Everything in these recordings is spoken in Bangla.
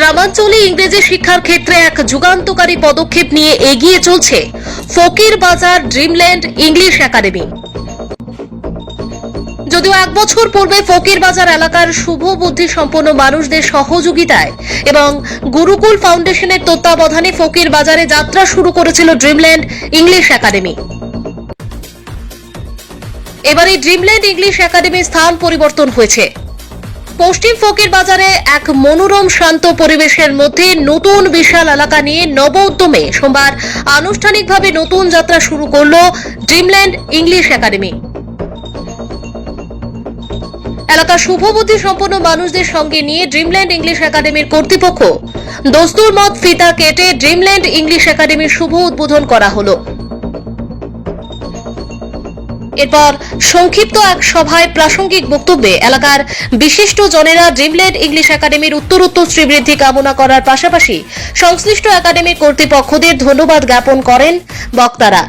গ্রামাঞ্চলে ইংরেজি শিক্ষার ক্ষেত্রে এক যুগান্তকারী পদক্ষেপ নিয়ে এগিয়ে চলছে ফকির বাজার ড্রিমল্যান্ড ইংলিশ একাডেমি। যদিও এক বছর পূর্বে ফকির বাজার এলাকার শুভ বুদ্ধি সম্পন্ন মানুষদের সহযোগিতায় এবং গুরুকুল ফাউন্ডেশনের তত্ত্বাবধানে ফকির বাজারে যাত্রা শুরু করেছিল ড্রিমল্যান্ড ইংলিশ একাডেমি। এবার এই ড্রিমল্যান্ড ইংলিশ একাডেমির স্থান পরিবর্তন হয়েছে। পশ্চিম ফকির বাজারে এক মনোরম শান্ত পরিবেশের মধ্যে নতুন বিশাল এলাকা নিয়ে নব উদ্যমে সোমবার আনুষ্ঠানিকভাবে নতুন যাত্রা শুরু করল ড্রিমল্যান্ড ইংলিশ একাডেমি। এলাকার শুভবুদ্ধি সম্পন্ন মানুষদের সঙ্গে নিয়ে ড্রিমল্যান্ড ইংলিশ একাডেমির কর্তৃপক্ষ দস্তুর মত ফিতা কেটে ড্রিমল্যান্ড ইংলিশ একাডেমির শুভ উদ্বোধন করা হলো। এরপর সংক্ষিপ্ত এক সভায় প্রাসঙ্গিক বক্তব্যে এলাকার বিশিষ্ট জনেরা ড্রিমল্যান্ড ইংলিশ একাডেমির উত্তরোত্তর শ্রীবৃদ্ধি কামনা করার পাশাপাশি সংশ্লিষ্ট একাডেমির কর্তৃপক্ষদের ধন্যবাদ জ্ঞাপন করেন বক্তারা।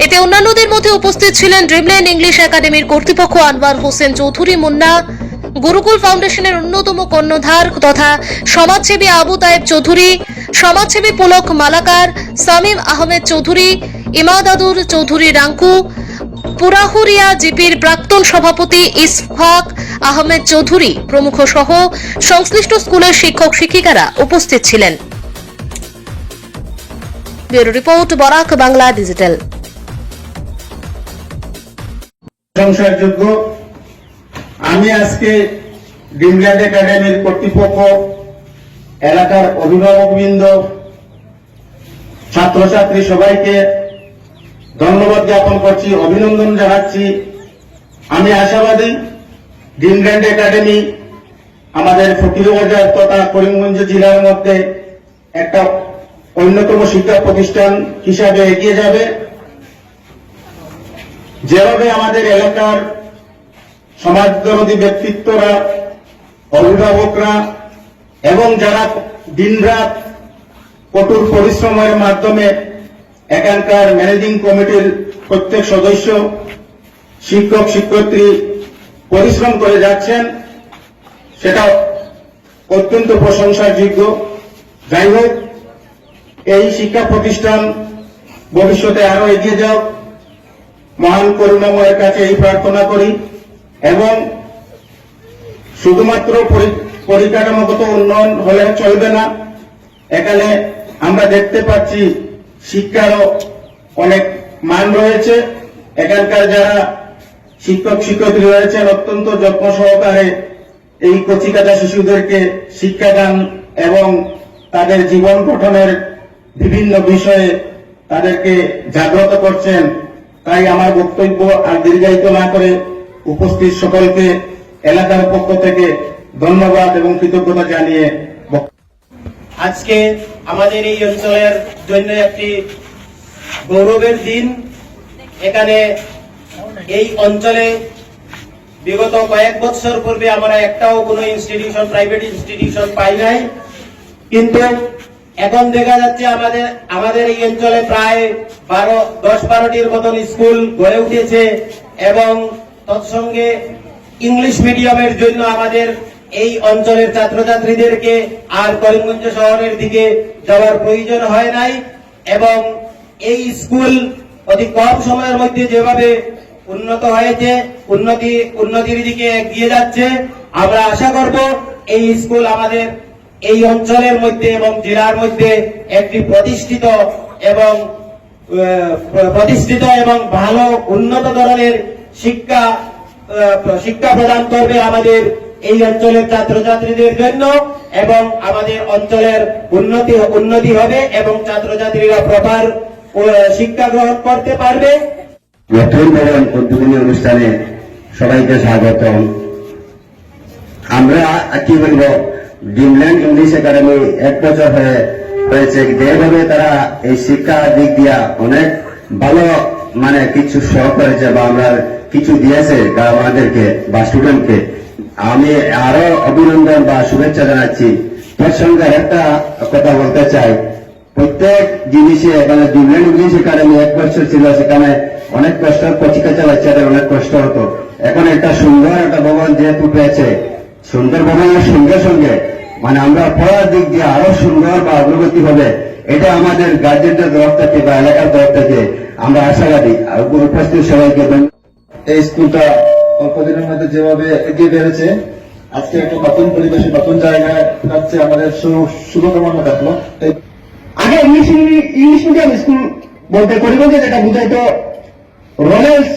এতে অন্যান্যদের মধ্যে উপস্থিত ছিলেন ড্রিমল্যান্ড ইংলিশ একাডেমির কর্তৃপক্ষ আনোয়ার হোসেন চৌধুরী মুন্না, গুরুকুল ফাউন্ডেশনের অন্যতম কর্ণধার তথা সমাজসেবী আবু তায়েব চৌধুরী, সমাজসেবী পুলক মালাকার, সামিম আহমেদ চৌধুরী, ইমাদাদুর চৌধুরী রাঙ্কু, পুরাহুরিয়া জিপির প্রাক্তন সভাপতি ইসফাক আহমেদ চৌধুরী প্রমুখ সহ সংশ্লিষ্ট স্কুলের শিক্ষক শিক্ষিকারা উপস্থিত ছিলেন। Bureau report, Barak Bangla digital. প্রশংসাযোগ্য, আমি আজকে ড্রিমল্যান্ড একাডেমির কর্তৃপক্ষ, এলাকার অভিভাবকবৃন্দ, ছাত্রছাত্রী সবাইকে ধন্যবাদ জ্ঞাপন করছি, অভিনন্দন জানাচ্ছি। আমি আশাবাদী ড্রিমল্যান্ড একাডেমি আমাদের ফকিরবাজার তথা করিমগঞ্জ জেলার মধ্যে একটা অন্যতম শিক্ষা প্রতিষ্ঠান হিসাবে এগিয়ে যাবে। যেভাবে আমাদের এলাকার সমাজদরদী ব্যক্তিত্বরা, অভিভাবকরা এবং যারা দিনরাত কঠোর পরিশ্রমের মাধ্যমে এখানকার ম্যানেজিং কমিটির প্রত্যেক সদস্য, শিক্ষক শিক্ষয়িত্রী পরিশ্রম করে যাচ্ছেন, সেটা অত্যন্ত প্রশংসার যোগ্য। যাই হোক, এই শিক্ষা প্রতিষ্ঠান ভবিষ্যতে আরো এগিয়ে যাও, মহান করুণাময়ের কাছে এই প্রার্থনা করি। এবং শুধুমাত্র পরিকাঠামোগত উন্নয়ন হলে চলবে না, এখানে আমরা দেখতে পাচ্ছি শিক্ষারও অনেক মান রয়েছে। এখানকার যারা শিক্ষক শিক্ষয়িত্রী রয়েছেন অত্যন্ত যত্ন সহকারে এই কচিকাঁচা শিশুদেরকে শিক্ষাদান এবং তাদের জীবন গঠনের বিভিন্ন বিষয়ে তাদেরকে জাগ্রত করছেন। তাই আমার বক্তব্য আর দীর্ঘায়িত না করে উপস্থিত সকলকে এলাকার পক্ষ থেকে ধন্যবাদ এবং কৃতজ্ঞতা জানিয়ে আজকে আমাদের এই অঞ্চলের জন্য একটি গৌরবের দিন। এখানে এই অঞ্চলে বিগত কয়েক বছর পূর্বে আমরা একটাও কোনো ইনস্টিটিউশন, প্রাইভেট ইনস্টিটিউশন পাই নাই, কিন্তু এখন দেখা যাচ্ছে আমাদের এই অঞ্চলে প্রায় 10-12টির মতন স্কুল গড়ে উঠেছে এবং তৎসঙ্গে ইংলিশ মিডিয়ামের জন্য আমাদের এই অঞ্চলের ছাত্রছাত্রীদেরকে আর করিমগঞ্জ শহরের দিকে যাওয়ার প্রয়োজন হয় নাই। এবং এই স্কুল অতি কম সময়ের মধ্যে যেভাবে উন্নত হয়েছে, উন্নতির দিকে এগিয়ে যাচ্ছে, আমরা আশা করব এই স্কুল আমাদের এই অঞ্চলের মধ্যে এবং জেলার মধ্যে একটি প্রতিষ্ঠিত এবং ভালো উন্নত ধরনের শিক্ষা প্রদান করবে আমাদের এই অঞ্চলের ছাত্রছাত্রীদের জন্য, এবং আমাদের অঞ্চলের উন্নতি হবে এবং ছাত্রছাত্রীরা প্রপার শিক্ষা গ্রহণ করতে পারবে। নতুন ভবন উদ্বোধনী অনুষ্ঠানে সবাইকে স্বাগতম। আমরা কি বলবো, ড্রিমল্যান্ড ইংলিশ একাডেমি 1 বছর হয়েছে, যেভাবে তারা এই শিক্ষা দিক দিয়া অনেক ভালো কিছু সহ করেছে বা আমরা কিছু দিয়েছে আমাদেরকে বা স্টুডেন্টকে, আমি আরো অভিনন্দন বা শুভেচ্ছা জানাচ্ছি। তার সঙ্গে একটা কথা বলতে চাই, প্রত্যেক জিনিসে এখানে ড্রিমল্যান্ড ইংলিশ একাডেমি 1 বছর ছিল, সেখানে অনেক কষ্ট, কচিকাঁচা বাচ্চাদের অনেক কষ্ট হতো। এখন একটা সুন্দর একটা ভবন যেহেতু পেয়েছে, সুন্দর ভবনের সঙ্গে সঙ্গে মানে আমরা পড়ার দিক দিয়ে আরো সুন্দর বা অগ্রগতি হবে, এটা আমাদের গার্জেনদের তরফ থেকে বা এলাকার তরফ থেকে আমরা আশাবাদী। আর উপস্থিত সবাইকে ধন্যবাদ। এই স্কুলটা অল্প দিনের মধ্যে যেভাবে এগিয়ে বেড়েছে, আজকে একটা নতুন পরিবেশে নতুন জায়গায় যাচ্ছে, আমাদের শুভকামনা থাকলো। আগে ইংলিশ মিডিয়াম স্কুল বলতে করিমগঞ্জে যেটা বুঝাইতো royals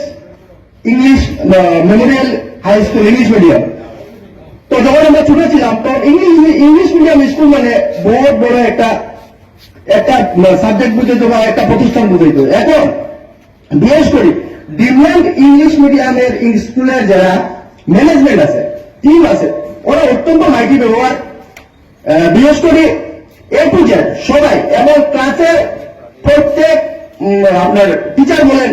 English memorial high school English medium. তো যখন আমরা ছোট ছিলাম তো ইংলিশ মিডিয়াম স্কুল মানে বহুত বড় একটা সাবজেক্ট বুঝাইতো বা একটা প্রতিষ্ঠান বুঝাইতো। এখন বিশেষ করে ডিমল্যান্ড ইংলিশ মিডিয়ামের স্কুলের যারা ম্যানেজমেন্ট আছে, টিম আছে, ওরা অত্যন্ত মাইটি ব্যবহার, বিশেষ করে এ টু জেড সবাই, এবং ক্লাসের প্রত্যেক আপনার টিচার বলেন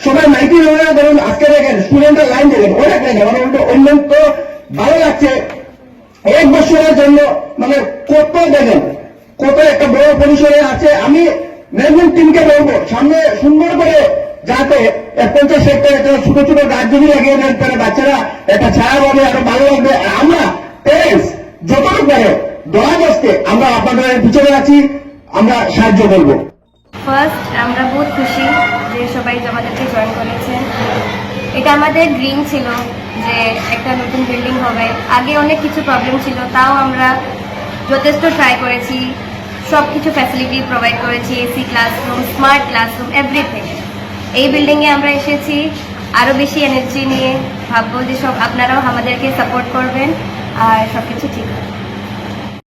সবাই মাইটি ব্যবহার। ধরুন আজকে দেখেন স্টুডেন্টের লাইন দেখেন, অনেক লাইন, মানে অত্যন্ত ভালো লাগছে। এক বছরের জন্য মানে কত দেখেন, কত একটা বড় পরিসরে আছে। আমি ম্যানেজমেন্ট টিমকে বলবো সামনে সুন্দর করে যাতে 50 হেক্টর একটা ছোট ছোট গাছ যদি লাগিয়ে দেন, তাহলে বাচ্চারা একটা ছায়া পাবে, আরো ভালো লাগবে। আমরা প্যারেন্টস যতটুকু পারে দয়া বসতে আমরা আপনাদের পিছনে আছি, আমরা সাহায্য করবো। ফার্স্ট আমরা বহুত খুশি যে সবাই আমাদেরকে জয়েন করেছেন। এটা আমাদের ড্রিম ছিল যে একটা নতুন বিল্ডিং হবে। আগে অনেক কিছু প্রবলেম ছিল, তাও আমরা যথেষ্ট ট্রাই করেছি, সব কিছু ফ্যাসিলিটি প্রোভাইড করেছি, AC classroom, smart classroom, everything. এই বিল্ডিংয়ে আমরা এসেছি আরও বেশি এনার্জি নিয়ে, ভাববো যে সব আপনারাও আমাদেরকে সাপোর্ট করবেন আর সব কিছু ঠিক হবে।